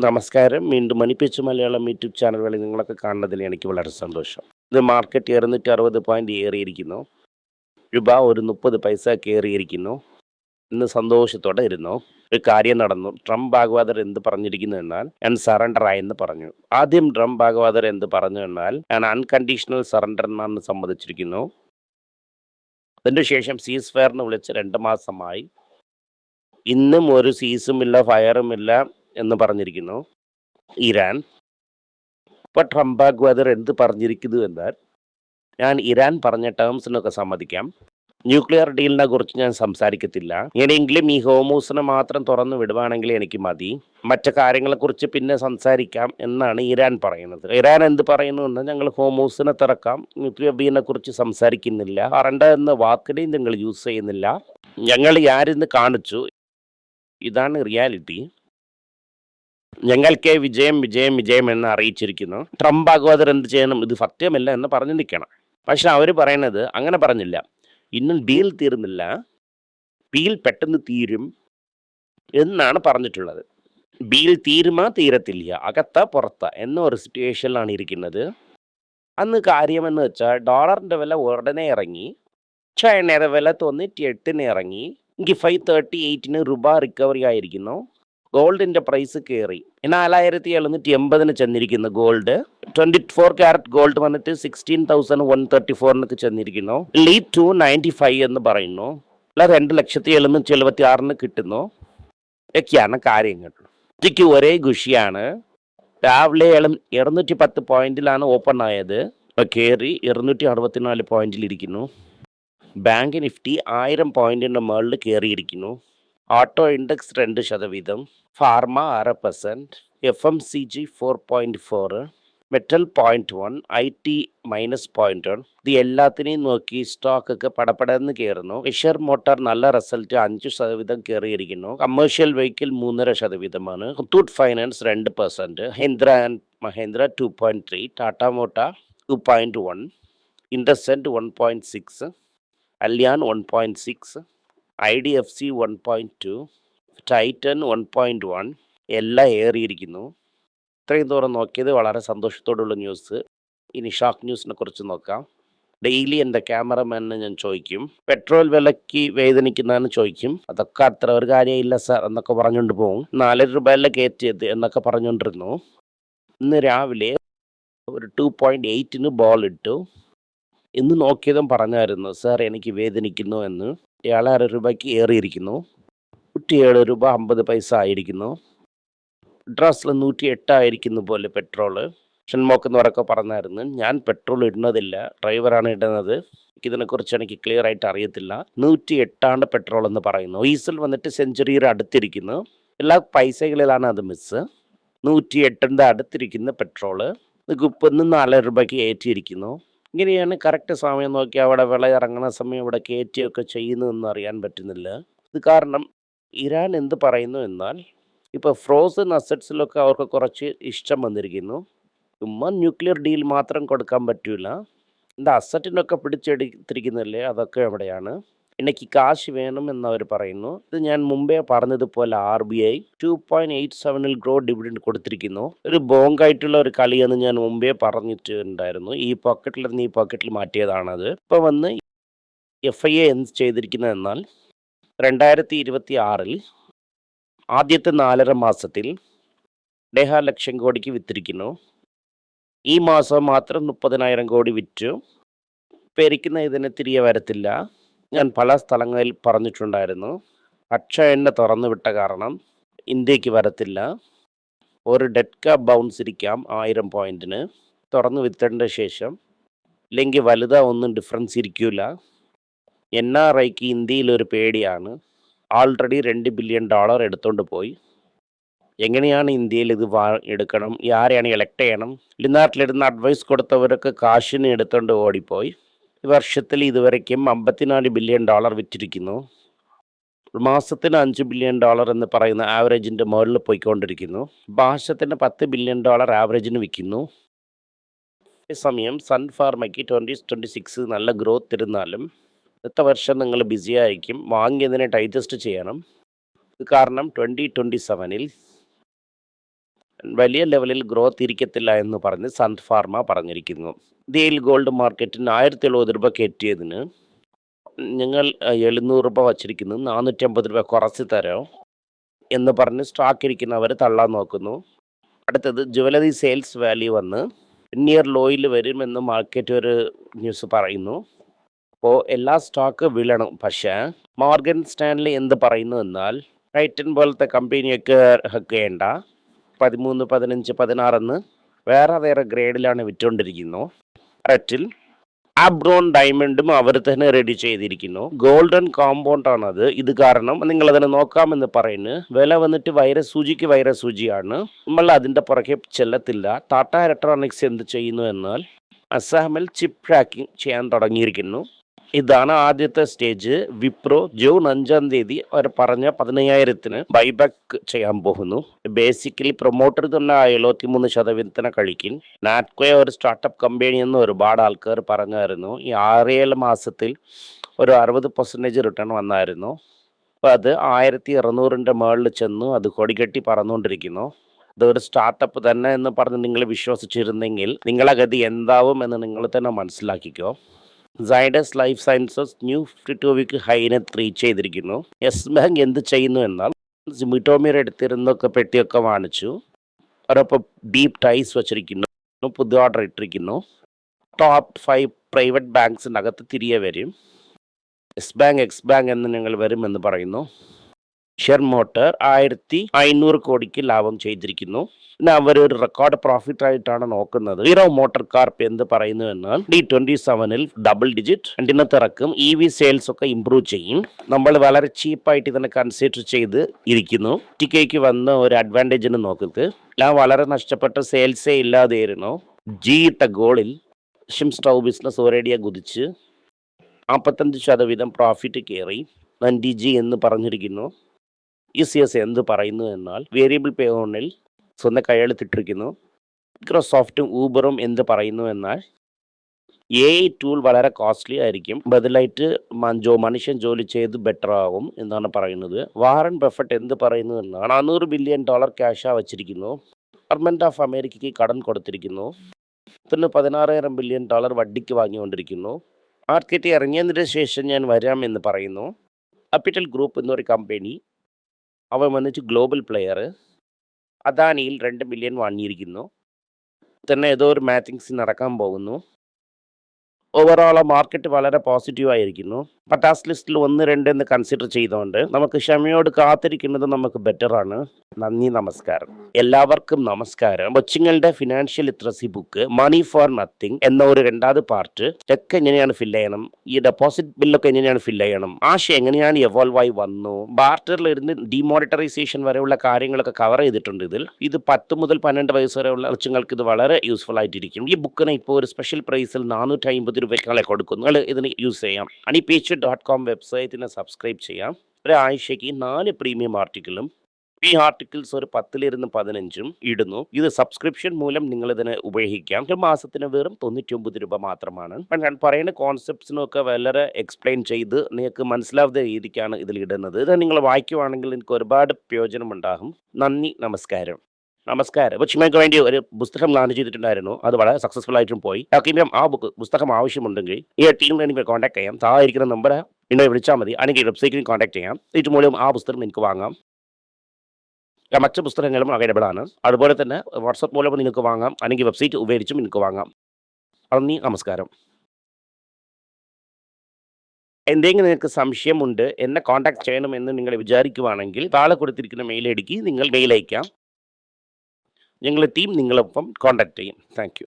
നമസ്കാരം. വീണ്ടും മണിപ്പിച്ച് Malayalam YouTube channel വഴി നിങ്ങളൊക്കെ കാണുന്നതിൽ എനിക്ക് വളരെ സന്തോഷം. ഇത് മാർക്കറ്റ് 260 പോയിന്റ് ഏറിയിരിക്കുന്നു. രൂപ ഒരു 30 പൈസ കയറിയിരിക്കുന്നു. ഇന്ന് സന്തോഷത്തോടെ ഇരുന്നു. ഒരു കാര്യം നടന്നു. ട്രംപ് ഭാഗവതർ എന്ത് പറഞ്ഞിരിക്കുന്നു എന്നാൽ ഞാൻ സറണ്ടർ ആയെന്ന് പറഞ്ഞു. ആദ്യം ട്രംപ് ഭാഗവതർ എന്ത് പറഞ്ഞു എന്നാൽ ഞാൻ അൺകണ്ടീഷണൽ സറണ്ടർ എന്നാണ് സമ്മതിച്ചിരിക്കുന്നു. അതിനുശേഷം സീസ് ഫയറിന് വിളിച്ച് 2 മാസമായി. ഇന്നും ഒരു സീസുമില്ല ഫയറുമില്ല എന്ന് പറഞ്ഞിരിക്കുന്നു ഇറാൻ. ഇപ്പോൾ ട്രംപ് ഭാഗവതർ എന്ത് പറഞ്ഞിരിക്കുന്നു എന്നാൽ ഞാൻ ഇറാൻ പറഞ്ഞ ടേംസിനൊക്കെ സമ്മതിക്കാം. ന്യൂക്ലിയർ ഡീലിനെ കുറിച്ച് ഞാൻ സംസാരിക്കത്തില്ല. ഇനിയെങ്കിലും ഈ ഹോമൂസിനെ മാത്രം തുറന്നു വിടുവാണെങ്കിൽ എനിക്ക് മതി. മറ്റു കാര്യങ്ങളെക്കുറിച്ച് പിന്നെ സംസാരിക്കാം എന്നാണ് ഇറാൻ പറയുന്നത്. ഇറാൻ എന്ത് പറയുന്നു എന്ന് ഞങ്ങൾ ഹോമൂസിനെ തുറക്കാം, ന്യൂക്ലിയർ ഡീലിനെ കുറിച്ച് സംസാരിക്കുന്നില്ല, കറണ്ട് എന്ന വാക്കിനെയും നിങ്ങൾ യൂസ് ചെയ്യുന്നില്ല. ഞങ്ങൾ ആരിന്ന് കാണിച്ചു. ഇതാണ് റിയാലിറ്റി. ഞങ്ങൾക്ക് വിജയം വിജയം വിജയം എന്ന് അറിയിച്ചിരിക്കുന്നു. ട്രംപ് ഭാഗവതർ എന്ത് ചെയ്യണം? ഇത് സത്യമല്ല എന്ന് പറഞ്ഞു നിൽക്കണം. പക്ഷെ അവർ പറയുന്നത് അങ്ങനെ പറഞ്ഞില്ല. ഇന്നും ഡീൽ തീർന്നില്ല, ഡീൽ പെട്ടെന്ന് തീരും എന്നാണ് പറഞ്ഞിട്ടുള്ളത്. ഡീൽ തീരുമാ തീരത്തില്ല, അകത്ത പുറത്ത എന്ന ഒരു സിറ്റുവേഷനിലാണ് ഇരിക്കുന്നത്. അന്ന് കാര്യമെന്ന് വെച്ചാൽ ഡോളറിൻ്റെ വില ഉടനെ ഇറങ്ങി, ചൈനയുടെ വില 98 ഇറങ്ങി, എനിക്ക് 538 രൂപ റിക്കവറി ആയിരിക്കുന്നു. ഗോൾഡിൻ്റെ പ്രൈസ് കയറി 4780 ചെന്നിരിക്കുന്നു. ഗോൾഡ് 24 ക്യാരറ്റ് ഗോൾഡ് വന്നിട്ട് 16,134 ചെന്നിരിക്കുന്നു. ലീഡ് 295 എന്ന് പറയുന്നു. അല്ല 2,776 കിട്ടുന്നു. ഇതൊക്കെയാണ് കാര്യങ്ങൾ. ഉച്ചയ്ക്ക് ഒരേ ഖുഷിയാണ്. രാവിലെ 210 പോയിന്റിലാണ് ഓപ്പൺ ആയത്. കയറി 264 പോയിന്റിലിരിക്കുന്നു. ബാങ്ക് നിഫ്റ്റി 1000 പോയിന്റിൻ്റെ മുകളിൽ കയറിയിരിക്കുന്നു. Auto index 2%, pharma 6%, FMCG 4.4, metal 0.1, IT -0.1. ഇത് എല്ലാത്തിനെയും നോക്കി സ്റ്റോക്കൊക്കെ പടപടന്ന് കയറുന്നു. എഷർ മോട്ടോർ നല്ല റിസൾട്ട് 5% കയറിയിരിക്കുന്നു. Commercial vehicle 3.5%, Muthoot finance 2%, Mahindra 2.3, Tata motor 2.1, IndusInd 1.6, അലിയാൻ 1.6, IDFC 1.2, ടൈറ്റൻ 1.1 എല്ലാം ഏറിയിരിക്കുന്നു. ഇത്രയും ദൂരം നോക്കിയത് വളരെ സന്തോഷത്തോടുള്ള ന്യൂസ്. ഇനി ഷോക്ക് ന്യൂസിനെ കുറിച്ച് നോക്കാം. ഡെയിലി എൻ്റെ ക്യാമറമാനെ ഞാൻ ചോദിക്കും, പെട്രോൾ വിലയ്ക്ക് വേദനിക്കുന്നതെന്ന് ചോദിക്കും. അതൊക്കെ അത്ര ഒരു കാര്യമില്ല സാർ എന്നൊക്കെ പറഞ്ഞുകൊണ്ട് പോകും. 4 രൂപയല്ലേ കയറ്റിയത് എന്നൊക്കെ പറഞ്ഞുകൊണ്ടിരുന്നു. ഇന്ന് രാവിലെ ഒരു 2.8 ബോൾ ഇട്ടു. ഇന്ന് നോക്കിയതും പറഞ്ഞായിരുന്നു സാർ എനിക്ക് വേദനിക്കുന്നു എന്ന്. 7 രൂപയ്ക്ക് ഏറിയിരിക്കുന്നു. 107 രൂപ 50 പൈസ ആയിരിക്കുന്നു. ഡ്രസ്സിൽ 108 ആയിരിക്കുന്നു പോലെ പെട്രോള്. ഷൺമോക്കെന്നവരൊക്കെ പറഞ്ഞായിരുന്നു. ഞാൻ പെട്രോൾ ഇടുന്നതില്ല, ഡ്രൈവറാണ് ഇടുന്നത്. ഇതിനെക്കുറിച്ച് എനിക്ക് ക്ലിയർ ആയിട്ട് അറിയത്തില്ല. 108 പെട്രോൾ എന്ന് പറയുന്നു. ഡീസൽ വന്നിട്ട് സെഞ്ചുറിയുടെ അടുത്തിരിക്കുന്നു. എല്ലാ പൈസകളിലാണ് അത് മിസ്. 108 അടുത്തിരിക്കുന്ന പെട്രോള് ഇന്ന് 4 രൂപയ്ക്ക് ഏറ്റിയിരിക്കുന്നു. ഇങ്ങനെയാണ് കറക്റ്റ് സമയം നോക്കി അവിടെ വില ഇറങ്ങുന്ന സമയം ഇവിടെ കയറ്റിയൊക്കെ ചെയ്യുന്നതെന്ന് അറിയാൻ പറ്റുന്നില്ല. ഇത് കാരണം ഇറാൻ എന്ത് പറയുന്നു എന്നാൽ ഇപ്പോൾ ഫ്രോസൺ അസറ്റ്സിലൊക്കെ അവർക്ക് കുറച്ച് ഇഷ്ടം വന്നിരിക്കുന്നു. ചുമ്മാ ന്യൂക്ലിയർ ഡീൽ മാത്രം കൊടുക്കാൻ പറ്റില്ല, എന്താ അസറ്റിനൊക്കെ പിടിച്ചെടുത്തിരിക്കുന്നില്ലേ, അതൊക്കെ എവിടെയാണ്. എനിക്ക് കാശ് വേണം എന്നവർ പറയുന്നു. ഇത് ഞാൻ മുമ്പേ പറഞ്ഞതുപോലെ RBI 2.87 ഗ്രോ ഡിവിഡൻഡ് കൊടുത്തിരിക്കുന്നു. ഒരു ബോങ്കായിട്ടുള്ള ഒരു കളിയെന്ന് ഞാൻ മുമ്പേ പറഞ്ഞിട്ടുണ്ടായിരുന്നു. ഈ പോക്കറ്റിൽ നിന്ന് ഈ പോക്കറ്റിൽ മാറ്റിയതാണത്. ഇപ്പോൾ വന്ന് FIA എന്ത് ചെയ്തിരിക്കുന്നത് എന്നാൽ 2026 ആദ്യത്തെ 4.5 മാസത്തിൽ 1.5 ലക്ഷം കോടിക്ക് വിറ്റിരിക്കുന്നു. ഈ മാസം മാത്രം 30,000 കോടി വിറ്റു. പെരിക്കുന്ന ഇതിന് തിരികെ വരത്തില്ല. ഞാൻ പല സ്ഥലങ്ങളിൽ പറഞ്ഞിട്ടുണ്ടായിരുന്നു. അക്ഷയ എണ്ണ തുറന്നു വിട്ട കാരണം ഇന്ത്യക്ക് വരത്തില്ല. ഒരു ഡെഡ് കാപ്പ് ബൗൺസ് ഇരിക്കാം 1000 പോയിന്റിന്. തുറന്നു വിറ്റതിൻ്റെ ശേഷം ഇല്ലെങ്കിൽ വലുതാ ഒന്നും ഡിഫറൻസ് ഇരിക്കില്ല. NRIക്ക് ഇന്ത്യയിലൊരു പേടിയാണ്. ആൾറെഡി $2 ബില്യൺ എടുത്തുകൊണ്ട് പോയി. എങ്ങനെയാണ് ഇന്ത്യയിൽ ഇത് എടുക്കണം, ആരെയാണ് ഇലക്ട് ചെയ്യണം? നാട്ടിലിരുന്ന് അഡ്വൈസ് കൊടുത്തവരൊക്കെ കാശിന് എടുത്തുകൊണ്ട് ഓടിപ്പോയി. ഈ വർഷത്തിൽ ഇതുവരയ്ക്കും $54 ബില്യൺ വിറ്റിരിക്കുന്നു. മാസത്തിന് $5 ബില്യൺ എന്ന് പറയുന്ന ആവറേജിൻ്റെ മുകളിൽ പോയിക്കൊണ്ടിരിക്കുന്നു. മാസത്തിന് $10 ബില്യൺ ആവറേജിന് വിൽക്കുന്നു. അതേസമയം സൺ ഫാർമയ്ക്ക് 2026 നല്ല ഗ്രോത്ത് ഇരുന്നാലും അടുത്ത വർഷം നിങ്ങൾ ബിസി ആയിരിക്കും. വാങ്ങിയതിനെ ഡൈജസ്റ്റ് ചെയ്യണം. ഇത് കാരണം 2027 വലിയ ലെവലിൽ ഗ്രോത്ത് ഇരിക്കത്തില്ല എന്ന് പറഞ്ഞ് സൺ ഫാർമ പറഞ്ഞിരിക്കുന്നു. ഇന്ത്യയിൽ ഗോൾഡ് മാർക്കറ്റിന് 1070 രൂപ കയറ്റിയതിന് ഞങ്ങൾ 700 രൂപ വച്ചിരിക്കുന്നു, 450 രൂപ കുറച്ച് തരാം എന്ന് പറഞ്ഞ് സ്റ്റോക്ക് ഇരിക്കുന്നവർ തള്ളാൻ നോക്കുന്നു. അടുത്തത് ജുവലറി സെയിൽസ് വാല്യൂ വന്ന് നിയർ ലോയിൽ വരുമെന്ന് മാർക്കറ്റ് ഒരു ന്യൂസ് പറയുന്നു. അപ്പോൾ എല്ലാ സ്റ്റോക്ക് വീഴണം. പക്ഷേ മോർഗൻ സ്റ്റാൻലി എന്ത് പറയുന്നു എന്നാൽ ടൈറ്റൻ പോലത്തെ കമ്പനിയൊക്കെ വേണ്ട, 13, 15, 16 വേറെ ഗ്രേഡിലാണ് വിറ്റുകൊണ്ടിരിക്കുന്നു. റെറ്റിൽ ആബ്രോൺ ഡയമണ്ടും അവർ തന്നെ റെഡി ചെയ്തിരിക്കുന്നു. ഗോൾഡൻ കോമ്പൗണ്ട് ആണത്. ഇത് കാരണം നിങ്ങൾ അതിനെ നോക്കാമെന്ന് പറയുന്നു. വില വന്നിട്ട് വൈരസൂചിയാണ്. നമ്മൾ അതിൻ്റെ പുറകെ ചെല്ലത്തില്ല. ടാറ്റ ഇലക്ട്രോണിക്സ് എന്ത് ചെയ്യുന്നു എന്നാൽ അസാമിൽ ചിപ്പ് ട്രാക്കിംഗ് ചെയ്യാൻ തുടങ്ങിയിരിക്കുന്നു. ഇതാണ് ആദ്യത്തെ സ്റ്റേജ്. വിപ്രോ ജൂൺ 5-ാം തീയതി അവർ പറഞ്ഞ 15,000-ന് ബൈബാക്ക് ചെയ്യാൻ പോകുന്നു. ബേസിക്കലി പ്രൊമോട്ടർ തന്നെ 73% കഴിക്കും. നാറ്റ്കോയെ ഒരു സ്റ്റാർട്ടപ്പ് കമ്പനി എന്ന് ഒരുപാട് ആൾക്കാർ പറഞ്ഞായിരുന്നു. ഈ 6-7 മാസത്തിൽ ഒരു 60% റിട്ടേൺ വന്നായിരുന്നു. അപ്പോൾ അത് 1200-ന്റെ മുകളിൽ ചെന്നു. അത് കൊടികെട്ടി പറന്നുകൊണ്ടിരിക്കുന്നു. ഇതൊരു സ്റ്റാർട്ടപ്പ് തന്നെ എന്ന് പറഞ്ഞ് നിങ്ങൾ വിശ്വസിച്ചിരുന്നെങ്കിൽ നിങ്ങളെ ഗതി എന്താവും എന്ന് നിങ്ങൾ തന്നെ മനസ്സിലാക്കിക്കോ. Zydus life sciences new 52 week ഹൈനെ റീച്ച് ചെയ്തിരിക്കുന്നു. യെസ് ബാങ്ക് എന്ത് ചെയ്യുന്നു എന്നാൽ മിറ്റോമിയർ എടുത്തിരുന്നൊക്കെ പെട്ടിയൊക്കെ വാങ്ങിച്ചു. അവരപ്പോൾ ഡീപ്പ് ടൈസ് വച്ചിരിക്കുന്നു. പുതിയ ഓർഡർ ഇട്ടിരിക്കുന്നു. ടോപ്പ് 5 പ്രൈവറ്റ് ബാങ്ക്സിനകത്ത് തിരികെ വരും. യെസ് ബാങ്ക്, എക്സ് ബാങ്ക് എന്ന് ഞങ്ങൾ വരുമെന്ന് പറയുന്നു. ഷെയർ മോട്ടർ 1500 കോടിക്ക് ലാഭം ചെയ്തിരിക്കുന്നു. പിന്നെ അവർ ഒരു റെക്കോർഡ് പ്രോഫിറ്റ് ആയിട്ടാണ് നോക്കുന്നത്. ഹീറോ മോട്ടോർ കാർപ്പ് എന്ത് പറയുന്നു എന്നാൽ D27-ൽ ഡബിൾ ഡിജിറ്റ് രണ്ടിനകത്ത് ഇറക്കും. EV സെയിൽസ് ഒക്കെ ഇംപ്രൂവ് ചെയ്യും. നമ്മൾ വളരെ ചീപ്പായിട്ട് ഇതിനെ കൺസിഡർ ചെയ്ത് ഇരിക്കുന്നു. ടിക്കയ്ക്ക് വന്ന ഒരു അഡ്വാൻറ്റേജിന് നോക്കുന്നത് ഞാൻ വളരെ നഷ്ടപ്പെട്ട സെയിൽസേ ഇല്ലാതെയായിരുന്നു. ഇട്ട ഗോളിൽ സ്റ്റൗ ബിസിനസ് ഒരേടിയ കുതിച്ച് 45% പ്രോഫിറ്റ് കയറി. NDG എന്ന് പറഞ്ഞിരിക്കുന്നു. ECS എന്ത് പറയുന്നു എന്നാൽ വേരിയബിൾ പേ ഓണിൽ സ്വന്തം കൈയെഴുത്തിട്ടിരിക്കുന്നു. മൈക്രോസോഫ്റ്റും ഊബറും എന്ത് പറയുന്നു എന്നാൽ AI ടൂൾ വളരെ കോസ്റ്റ്ലി ആയിരിക്കും, ബദലായിട്ട് മനുഷ്യൻ ജോലി ചെയ്ത് ബെറ്റർ ആവും എന്നാണ് പറയുന്നത്. വാറൻ ബഫറ്റ് എന്ത് പറയുന്നു എന്നാൽ $400 ബില്യൺ ക്യാഷാ വച്ചിരിക്കുന്നു. ഗവൺമെൻറ് ഓഫ് അമേരിക്കയ്ക്ക് കടം കൊടുത്തിരിക്കുന്നു. പിന്നെ $16,000 ബില്യൺ വട്ടിക്ക് വാങ്ങിക്കൊണ്ടിരിക്കുന്നു. മാർക്കറ്റ് ഇറങ്ങിയതിന് ശേഷം ഞാൻ വരാം എന്ന് പറയുന്നു. ക്യാപിറ്റൽ ഗ്രൂപ്പ് എന്നൊരു കമ്പനി, അവൻ വന്നിട്ട് ഗ്ലോബൽ പ്ലെയർ, അദാനിയിൽ 2 ബില്യൺ വാങ്ങിയിരിക്കുന്നു. തന്നെ ഏതോ ഒരു മാച്ചിങ്സ് നടക്കാൻ പോകുന്നു. ഓവറോൾ മാർക്കറ്റ് വളരെ പോസിറ്റീവായിരിക്കുന്നു. പട്ടാസ് ലിസ്റ്റിൽ 1-2 എന്ന് കൺസിഡർ ചെയ്തുകൊണ്ട് നമുക്ക് ക്ഷമയോട് കാത്തിരിക്കുന്നത് നമുക്ക് ബെറ്ററാണ്. നന്ദി, നമസ്കാരം. എല്ലാവർക്കും നമസ്കാരം. കൊച്ചുങ്ങളുടെ financial literacy book money for nothing എന്ന ഒരു 2ാമത് പാർട്ട്, ചെക്ക് എങ്ങനെയാണ് ഫില്ല് ചെയ്യണം, ഈ ഡെപ്പോസിറ്റ് ബില്ലൊക്കെ എങ്ങനെയാണ് ഫില്ല് ചെയ്യണം, ആശയം എങ്ങനെയാണ് എവോൾവ് ആയി വന്നു, ബാർട്ടറിൽ ഇരുന്ന് ഡിമോണിറ്ററൈസേഷൻ വരെയുള്ള കാര്യങ്ങളൊക്കെ കവർ ചെയ്തിട്ടുണ്ട്. ഇത് 10 മുതൽ 12 വയസ്സ് വരെയുള്ള കൊച്ചുങ്ങൾക്ക് ഇത് വളരെ യൂസ്ഫുൾ ആയിട്ടിരിക്കും. ഈ ബുക്കിന് ഇപ്പോൾ ഒരു സ്പെഷ്യൽ പ്രൈസിൽ 450 രൂപയ്ക്ക് കൊടുക്കുന്നു. നിങ്ങൾ ഇതിന് യൂസ് ചെയ്യാം. honeypage.com വെബ്സൈറ്റിനെ സബ്സ്ക്രൈബ് ചെയ്യാം. ഒരാഴ്ചയ്ക്ക് 4 പ്രീമിയം ആർട്ടിക്കിളും ഈ ആർട്ടിക്കിൾസ് ഒരു 10-ൽ 15 ഇടുന്നു. ഇത് സബ്സ്ക്രിപ്ഷൻ മൂലം നിങ്ങൾ ഇതിനെ ഉപയോഗിക്കാം. ഒരു മാസത്തിന് വെറും 99 രൂപ മാത്രമാണ്. ഞാൻ പറയുന്ന കോൺസെപ്റ്റ്സിനൊക്കെ വളരെ എക്സ്പ്ലെയിൻ ചെയ്ത് നിങ്ങൾക്ക് മനസ്സിലാവുന്ന രീതിക്കാണ് ഇതിൽ ഇടുന്നത്. ഇത് നിങ്ങൾ വായിക്കുവാണെങ്കിൽ എനിക്ക് ഒരുപാട് പ്രയോജനം ഉണ്ടാകും. നന്ദി, നമസ്കാരം. അപ്പോൾ ചിമ്മയ്ക്ക് വേണ്ടി ഒരു പുസ്തകം ലോഞ്ച് ചെയ്തിട്ടുണ്ടായിരുന്നു. അത് വളരെ സക്സസ്ഫുൾ ആയിട്ടും പോയി. ഇനിയും ആ പുസ്തകം ആവശ്യമുണ്ടെങ്കിൽ ഈ ടീമിനെ എനിക്ക് കോൺടാക്ട് ചെയ്യാം. താഴെ ഇരിക്കുന്ന നമ്പർ എന്നെ വിളിച്ചാൽ മതി. അല്ലെങ്കിൽ വെബ്സൈറ്റിൽ കോൺടാക്ട് ചെയ്യാം. ഇത് മൂലം ആ പുസ്തകം എനിക്ക് വാങ്ങാം. മറ്റ് പുസ്തകങ്ങളും അവൈലബിൾ ആണ്. അതുപോലെ തന്നെ വാട്സപ്പ് മൂലം നിങ്ങൾക്ക് വാങ്ങാം, അല്ലെങ്കിൽ വെബ്സൈറ്റ് ഉപയോഗിച്ചും നിങ്ങൾക്ക് വാങ്ങാം. നന്ദി, നമസ്കാരം. എന്തെങ്കിലും നിങ്ങൾക്ക് സംശയമുണ്ട്, എന്നെ കോൺടാക്ട് ചെയ്യണമെന്ന് നിങ്ങൾ വിചാരിക്കുവാണെങ്കിൽ താഴെ കൊടുത്തിരിക്കുന്ന മെയിൽ ഐഡിക്ക് നിങ്ങൾ മെയിൽ അയക്കാം. ഞങ്ങളുടെ ടീം നിങ്ങളൊപ്പം കോൺടാക്ട് ചെയ്യും. Thank you.